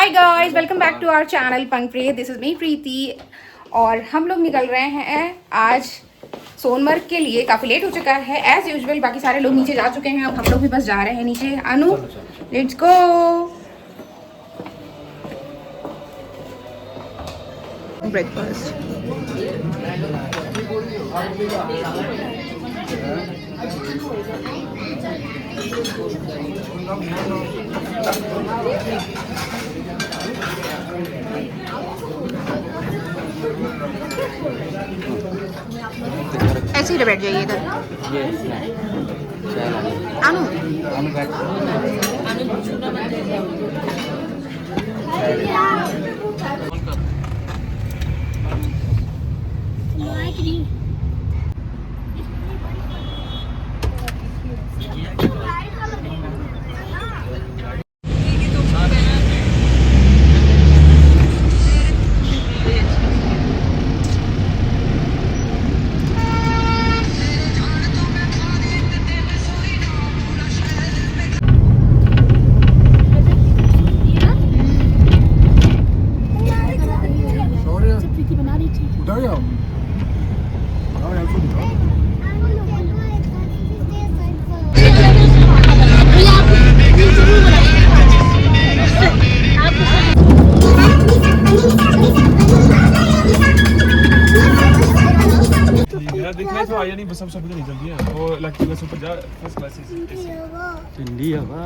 Hi guys, welcome back to our channel Pankpreet. This is me Preeti और हम लोग निकल रहे हैं आज सोनमर्ग के लिए। काफ़ी लेट हो चुका है एज यूजुअल। बाकी सारे लोग नीचे जा चुके हैं, अब हम लोग भी बस जा रहे हैं नीचे। अनु, लेट्स गो। ब्रेकफास्ट ऐसे ही बैठ जाइए इधर। अनु दिखने तो आया नहीं, बस सब नहीं जल्दी है वो इलेक्ट्रिक बस ऊपर जा फर्स्ट क्लास ठंडी हवा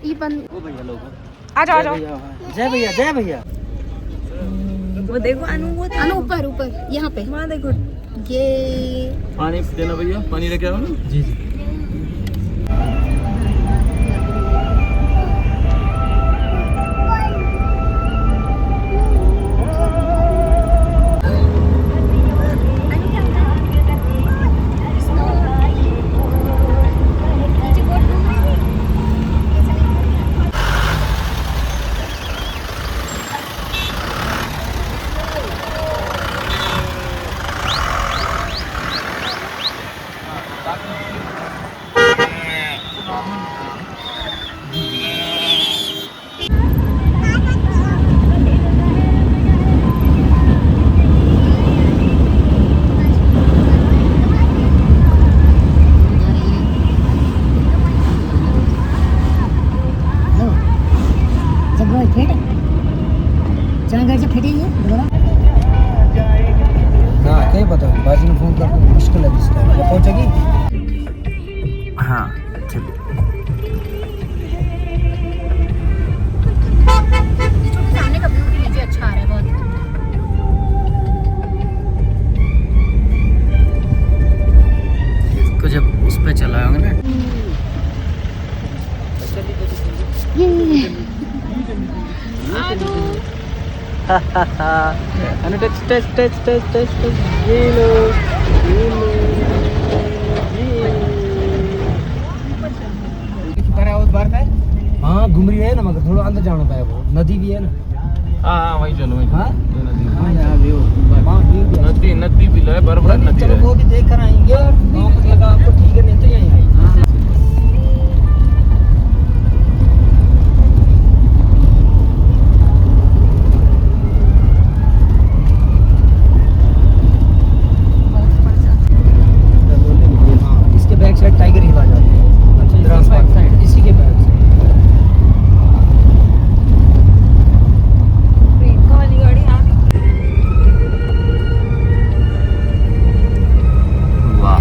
ये बंद। ओ भैया लोग आ जाओ आ जाओ। जय भैया जय भैया। वो देखो अनु, वो अनु ऊपर ऊपर यहाँ पे वहाँ देखो। ये पानी देना भैया, पानी लेके आओ ना। जी जी। बाजी ने फोन कर मुश्किल है इसका पहुंचेगी। हाँ चलिए। सामने का व्यू भी नीचे अच्छा आ रहा है बहुत। तो जब उस पे चला होगा ना Anu touch touch touch touch touch touch ये लो उस बार का। हाँ घूम रही है ना, मगर थोड़ा अंदर जाना पाया, वो नदी भी है ना। हाँ वही चलो वही। हाँ नदी नदी भी है, बराबर नदी है। वो भी देख कर आएंगे और गाँव को लगा आपको ठीक है, नहीं तो यहीं आएंगे। टाइगर हिल आ जाते हैं। अच्छा, इसी के बैक से प्रियंका वाली गाड़ी आ गई। वाह।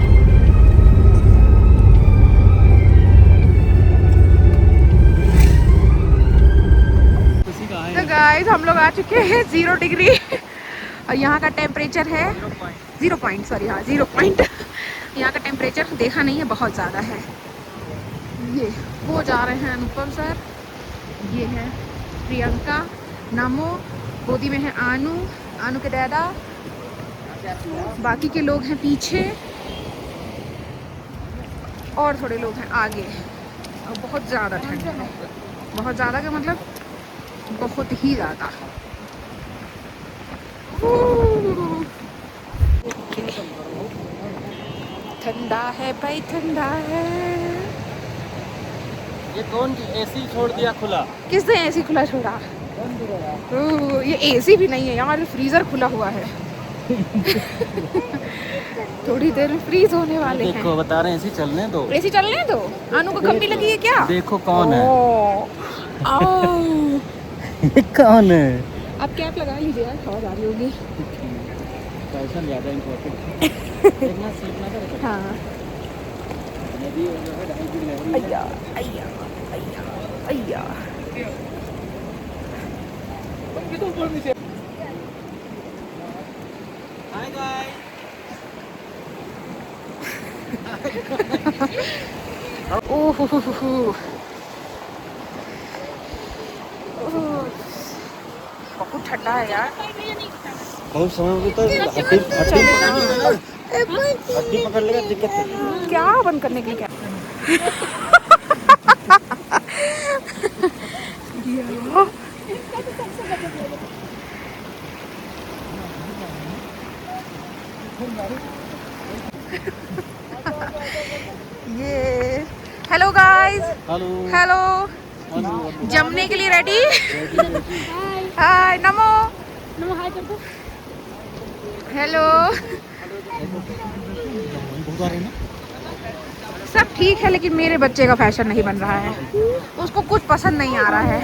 तो गाइस हम लोग आ चुके हैं 0 डिग्री और यहाँ का टेम्परेचर है 0 पॉइंट, सॉरी हाँ 0 पॉइंट। यहाँ का टेम्परेचर देखा नहीं है, बहुत ज़्यादा है। ये वो जा रहे हैं अनुपम सर, ये है प्रियंका, नामो, गोदी में है आनू, आनू के दादा, बाकी के लोग हैं पीछे और थोड़े लोग हैं आगे। और बहुत ज़्यादा ठंड है, बहुत ज़्यादा का मतलब बहुत ही ज़्यादा। ठंडा है भाई, ठंडा है। ये कौन एसी छोड़ दिया खुला? किसने एसी खुला छोड़ा? ओह, ये एसी भी नहीं है यार, फ्रीजर खुला हुआ है। थोड़ी देर में फ्रीज होने वाले हैं। देखो बता रहे हैं एसी चलने दो। एसी चलने दो। अनु को खम्बी लगी है क्या? देखो कौन है। आओ। कौन है? आप कैप लगा लीजिए यार, हवा जा रही होगी। पैसा ज़्यादा इम्पोर्टेंट। देखना सीखना था। हाँ। नदी हो जो है ढाई की लहरी है। अय्या अय्या अय्या अय्या। Hi guys. ओह बहुत ठंडा है यार। बहुत समय में तो हड्डी पकड़ लेगा, दिक्कत है। क्या बंद करने के लिए क्या? ये हेलो गाइस। हेलो। हेलो। जमने के लिए रेडी? हाय नमो। नमो हाय कर दो। हेलो। सब ठीक है लेकिन मेरे बच्चे का फैशन नहीं बन रहा है, उसको कुछ पसंद नहीं आ रहा है।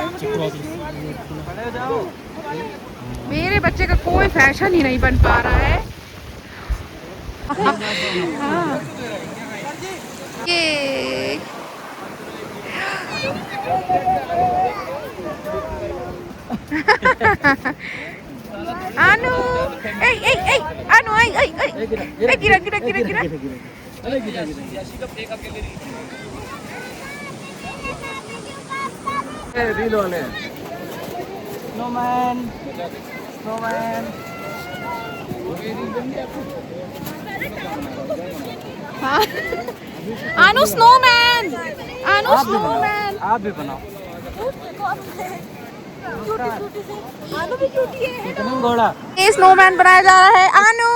मेरे बच्चे का कोई फैशन ही नहीं बन पा रहा है। हाँ। ये Anu, Anu, gira. रील वाले स्नोमैन। हाँ। Anu snowman। आप भी बनाओ। आनू भी क्यूटी है। घोड़ा। ये स्नोमैन बनाया जा रहा है। आनू।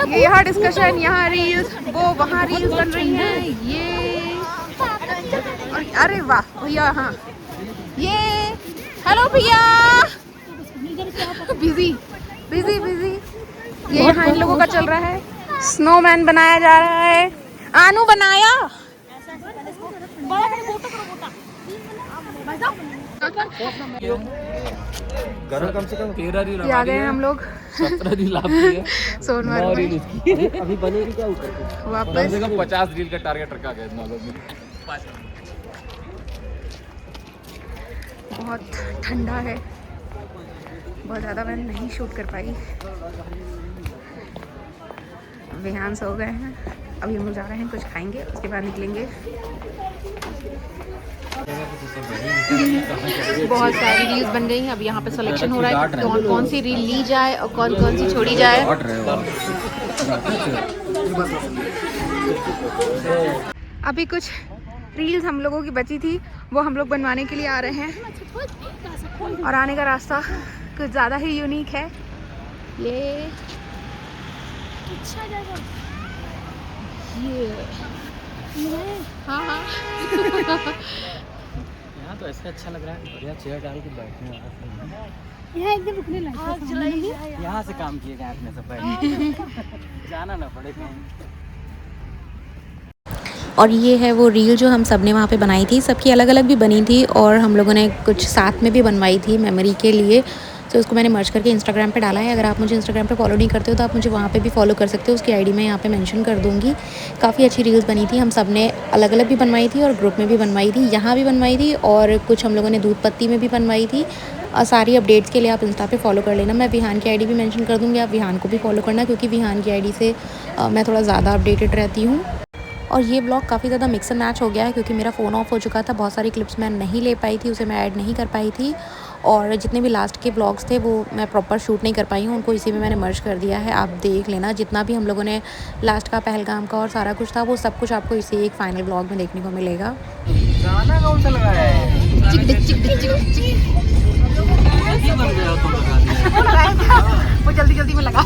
ये यहाँ डिस्कशन, यहाँ रील्स, वो वहाँ रील्स बन रही हैं। ये और अरे वाह भैया, हाँ ये हेलो भैया। बिजी। ये यहाँ इन लोगों का चल रहा है, स्नोमैन बनाया जा रहा है। आनू बनाया। कम से कम 13 रील आ गए हम लोग 17 रील आपकी है। सोनमर्ग में। अभी बनेगी क्या ऊपर? वापस 50 रील का टारगेट रखा गया इतना लोग। बहुत ठंडा है, बहुत ज़्यादा मैं नहीं शूट कर पाई। विहान सो गए हैं, अभी हम लोग जा रहे हैं, कुछ खाएंगे उसके बाद निकलेंगे। बहुत सारी रील्स बन रही हैं, अब यहाँ पे सिलेक्शन हो रहा है कौन कौन सी रील ली जाए और कौन कौन सी छोड़ी जाए। अभी कुछ रील्स हम लोगों की बची थी, वो हम लोग बनवाने के लिए आ रहे हैं और आने का रास्ता कुछ ज़्यादा ही यूनिक है। ये हाँ यहाँ तो ऐसा अच्छा लग रहा है, बढ़िया चेयर डाल के बैठने वाला। यहाँ एकदम रुकने लगा, यहाँ से काम किए गए अपने सब बैठ जाना ना पड़े कहीं। और ये है वो रील जो हम सब ने वहाँ पे बनाई थी, सबकी अलग अलग भी बनी थी और हम लोगों ने कुछ साथ में भी बनवाई थी मेमोरी के लिए। तो उसको मैंने मर्ज करके इंस्टाग्राम पे डाला है। अगर आप मुझे इंस्टाग्राम पे फॉलो नहीं करते हो तो आप मुझे वहाँ पे भी फॉलो कर सकते हो, उसकी आईडी मैं यहाँ पे मेंशन कर दूँगी। काफ़ी अच्छी रील्स बनी थी, हम सब ने अलग अलग भी बनवाई थी और ग्रुप में भी बनवाई थी, यहाँ भी बनवाई थी और कुछ हम लोगों ने दूध पत्ती में भी बनवाई थी। सारी अपडेट्स के लिए आप इंस्टा पे फॉलो कर लेना। मैं विहान की आईडी भी मेंशन कर दूँगी, आप विहान को भी फॉलो करना क्योंकि विहान की आईडी से मैं थोड़ा ज़्यादा अपडेटेड रहती हूँ। और ये ब्लॉग काफ़ी ज़्यादा मिक्स एंड मैच हो गया है क्योंकि मेरा फ़ोन ऑफ हो चुका था, बहुत सारी क्लिप्स मैं नहीं ले पाई थी, उसे मैं ऐड नहीं कर पाई थी और जितने भी लास्ट के ब्लॉग्स थे वो मैं प्रॉपर शूट नहीं कर पाई हूँ, उनको इसी में मैंने मर्ज कर दिया है। आप देख लेना, जितना भी हम लोगों ने लास्ट का पहलगाम का और सारा कुछ था वो सब कुछ आपको इसी एक फाइनल ब्लॉग में देखने को मिलेगा। गाना कौन सा लगाया है? डिचिक डिचिक डिचिक डिचिक। वो जल्दी जल्दी में लगा।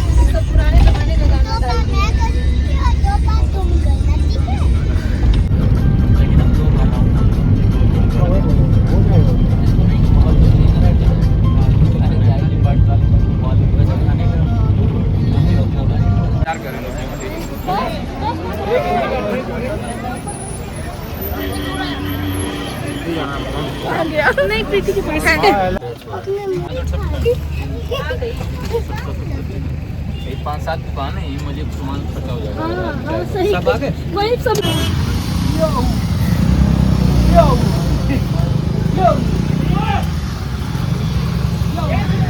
नहीं प्रीति के पास एक 5-7 दुकान है, मुझे सामान पता हो जाएगा। हाँ सही सब आ गए? वही सब।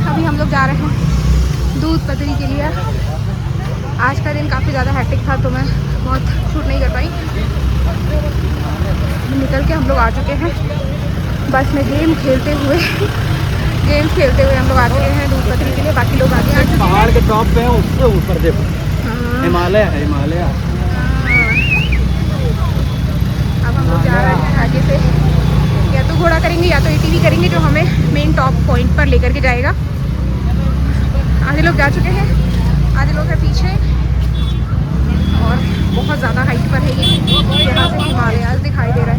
अभी हम लोग जा रहे हैं दूध पतरी के लिए। आज का दिन काफ़ी ज़्यादा हैक्टिक था तो मैं बहुत शूट नहीं कर पाई। निकल के हम लोग आ चुके हैं बस में गेम खेलते हुए हम लोग आ चुके हैं दूध पतरी के लिए। बाकी लोग आगे आ चुके हैं। पहाड़ के टॉप पे है, उससे ऊपर देखो हिमालय है, हिमालय। अब हम लोग जा रहे हैं आगे से, या तो घोड़ा करेंगे या तो ATV करेंगे जो हमें मेन टॉप पॉइंट पर लेकर के जाएगा। आधे लोग जा चुके हैं, आधे लोग हैं पीछे और बहुत ज़्यादा हाइट पर है ये। यहाँ से हिमालय दिखाई दे रहा है।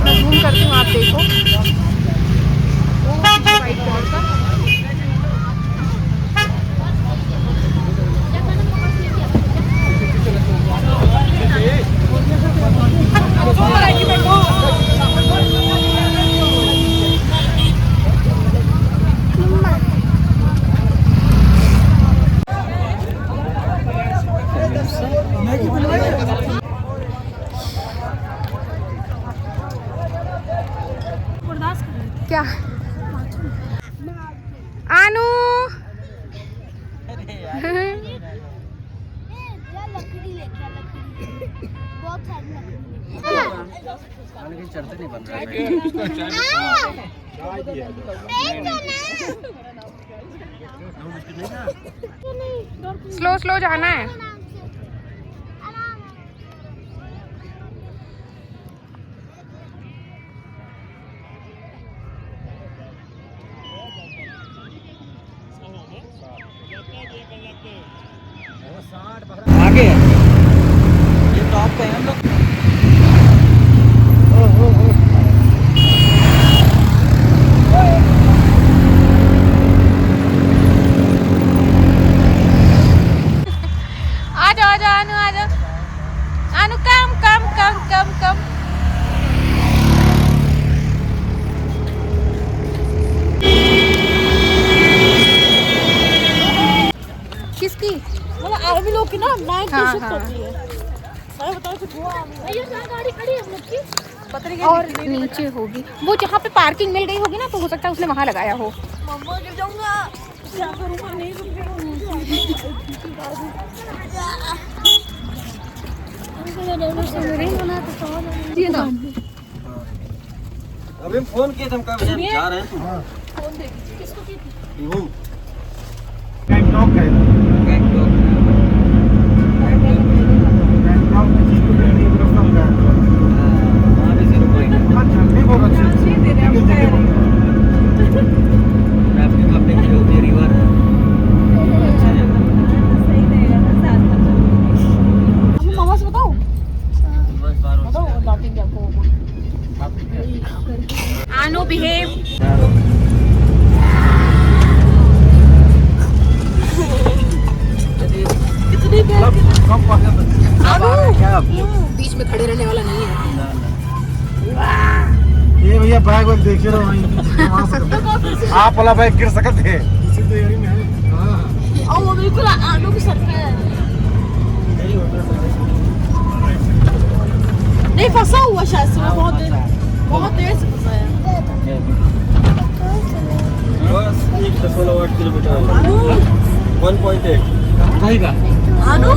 मैं जूम करती हूँ, आप देखो वो वाइट कलर का। क्या आनू चढ़ते नहीं बन रहा स्लो स्लो जाना है। आगे है ये टॉप पे है हम लोग। आ जाओ आनू आ जाओ आनू, कम कम कम कम कम। किसकी? आर्मी लोग की ना नाइट हाँ, शिफ्ट हाँ। होती है। मैं बताऊं कि वो भैया कहाँ गाड़ी खड़ी है हम लोग की? पता नहीं और नीचे होगी वो जहाँ पे पार्किंग मिल गई होगी ना, तो हो सकता है उसने वहाँ लगाया हो। मम्मा गिर जाऊंगा। क्या करूँगा, नहीं ये ना अभी फोन किए थे, हम कब जा रहे हैं। फोन देखिए किसको की थी? गैंगटॉक है। गैंगटॉक वहाँ भी 0 पॉइंट है। राफ्टिंग वाफ्टिंग की होती है, रिवर अच्छा जगह। मामा से बताओ। बस बार आनू बिहेव। बीच में खड़े रहने वाला नहीं है। ये भैया बैग वैग देखे रहो वहीं। आप वाला बैग गिर सकते थे। और वो बिल्कुल आलू के सर पे है। नहीं फंसा हुआ शायद से, बहुत देर से फंसा है। बस 1.8 किलोमीटर 1.8 आलू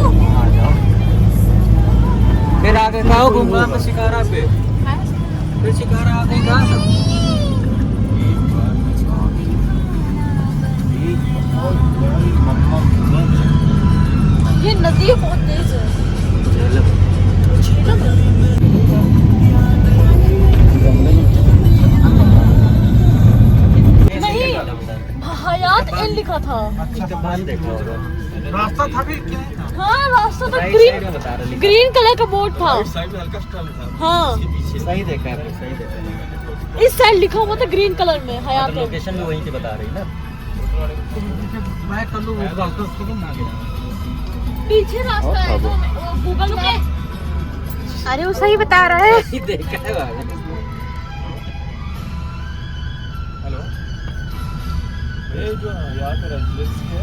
फिर आगे कहाँ घूमना है? शिकारा पे, फिर शिकारा आगे कहाँ? ये नदी बहुत तेज है। झेलम है। एल लिखा था। रास्ता था भी क्या? हाँ रास्ता तो ग्रीन कलर का बोर्ड था। हाँ सही देखा है, सही देखा है। इस साइड लिखा हुआ था ग्रीन कलर में हयात है। लोकेशन भी वहीं की बता रही ना। मैं कर लूँ रास्ता उसको तुम ना गया। पीछे रास्ता है तो गूगल पे। अरे वो सही बता रहा है। देखा है भाई। हेलो, ये जो यहाँ का रेजिडेंसी है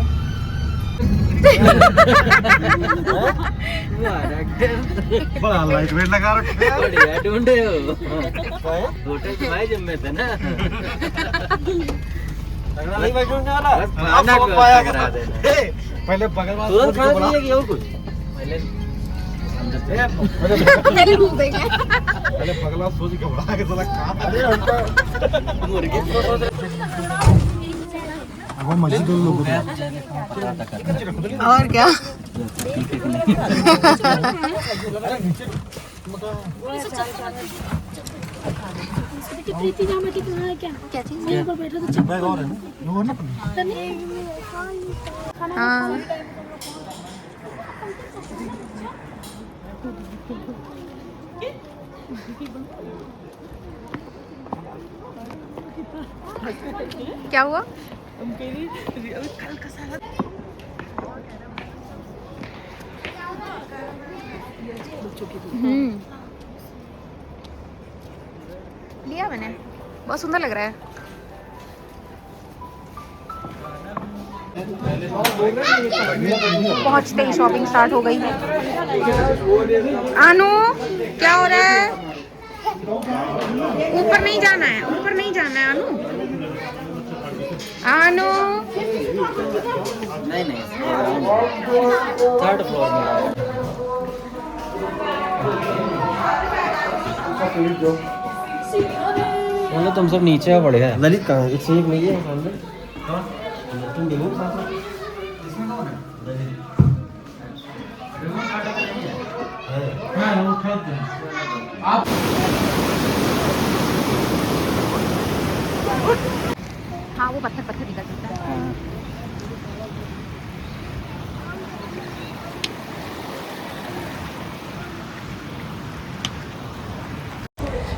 बड़ा लाइट वेट लगा रखे हैं। बढ़िया ढूंढे हो। होटल तुम्हारे जिम्मे थे ना। नहीं भाई ढूंढने वाला। खाना को पाया करा देना। पहले बगल वाला तुरंत खाना चाहिए कि और कुछ? पहले पहले बगल वाला सोच के बढ़ा के थोड़ा खा। मुर्गी वो मस्जिद लोग और क्या? प्रीति जहाँ बैठी कहाँ है क्या? क्या चीज़? यहाँ पर बैठा तो बैग और है ना? वो ना हाँ क्या हुआ? लिया मैंने, बहुत सुंदर लग रहा है। पहुंचते ही शॉपिंग स्टार्ट हो गई है। आनू क्या हो रहा है? ऊपर नहीं जाना है, ऊपर नहीं जाना है आनू। आनू नहीं नहीं, थर्ड फ्लोर में। चलो तुम सब नीचे पड़े हैं। ललित कहाँ है? सीट नहीं है सामने। तुम देखो हाँ वो पत्थर पत्थर निकल सकता है।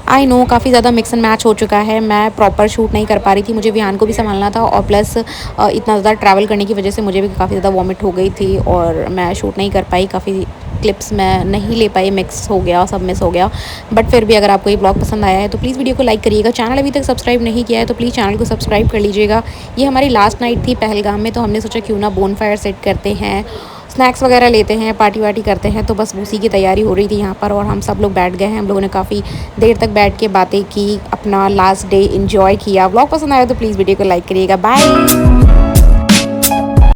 आई नो काफ़ी ज़्यादा मिक्स एंड मैच हो चुका है। मैं प्रॉपर शूट नहीं कर पा रही थी, मुझे विहान को भी संभालना था और प्लस इतना ज़्यादा ट्रैवल करने की वजह से मुझे भी काफ़ी ज़्यादा वॉमिट हो गई थी और मैं शूट नहीं कर पाई। काफ़ी क्लिप्स मैं नहीं ले पाई, मिक्स हो गया, सब मिस हो गया। बट फिर भी अगर आपको ये ब्लॉग पसंद आया है तो प्लीज़ वीडियो को लाइक करिएगा। चैनल अभी तक सब्सक्राइब नहीं किया है तो प्लीज़ चैनल को सब्सक्राइब कर लीजिएगा। ये हमारी लास्ट नाइट थी पहलगाम में, तो हमने सोचा क्यों ना बोन फायर सेट करते हैं, स्नैक्स वगैरह लेते हैं, पार्टी वार्टी करते हैं। तो बस उसी की तैयारी हो रही थी यहाँ पर और हम सब लोग बैठ गए हैं। हम लोगों ने काफ़ी देर तक बैठ के बातें की, अपना लास्ट डे इंजॉय किया। व्लॉग पसंद आया तो प्लीज़ वीडियो को लाइक करिएगा। बाय।